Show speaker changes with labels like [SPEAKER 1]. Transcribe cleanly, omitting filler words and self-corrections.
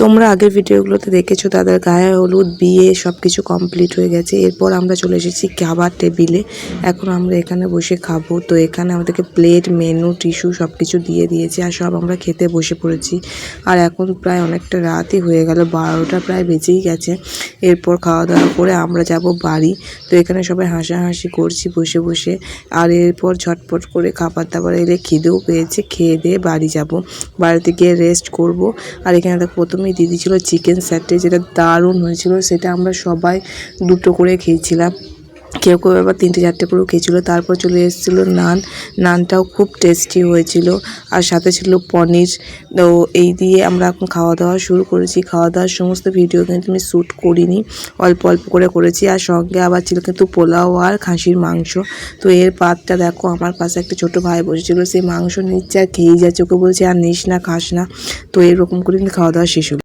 [SPEAKER 1] তোমরা আগের ভিডিওগুলোতে দেখেছো তাদের গায়ে হলুদ বিয়ে সব কিছু কমপ্লিট হয়ে গেছে। এরপর আমরা চলে এসেছি খাবার টেবিলে। এখন আমরা এখানে বসে খাবো। তো এখানে আমাদেরকে প্লেট, মেনু, টিস্যু সব কিছু দিয়ে দিয়েছে আর সব আমরা খেতে বসে পড়েছি। আর এখন প্রায় অনেকটা রাতই হয়ে গেল, 12টা প্রায় বেজেই গেছে। এরপর খাওয়া দাওয়া করে আমরা যাব বাড়ি। তো এখানে সবাই হাসাহাসি করছি বসে বসে। আর এরপর ঝটপট করে খাবার দাবার এলে খিদেও পেয়েছে, খেয়ে দিয়ে বাড়ি যাব। বাড়িতে গিয়ে রেস্ট করব। আর এখানে তো প্রথমেই দিদি ছিল চিকেন স্যাটে, যেটা দারুণ হয়েছিল। সেটা আমরা সবাই দুটো করে খেয়েছিলাম, কেউ কেউ আবার 3-4টে করেও খেয়েছিলো। তারপর চলে এসেছিলো নানটাও খুব টেস্টি হয়েছিল, আর সাথে ছিল পনির। তো এই দিয়ে আমরা এখন খাওয়া দাওয়া শুরু করেছি। খাওয়া দাওয়ার সমস্ত ভিডিও কিন্তু আমি শ্যুট করিনি, অল্প অল্প করে করেছি। আর সঙ্গে আবার ছিল কিন্তু পোলাও আর খাসির মাংস। তো এর পাতটা দেখো, আমার পাশে একটা ছোটো ভাই বসেছিল, সে মাংস নিচ্ছে আর খেয়েই যাচ্ছে। ওকে বলছে আর নিস না, খাস না। তো এরকম করে কিন্তু খাওয়া দাওয়া শেষ হলো।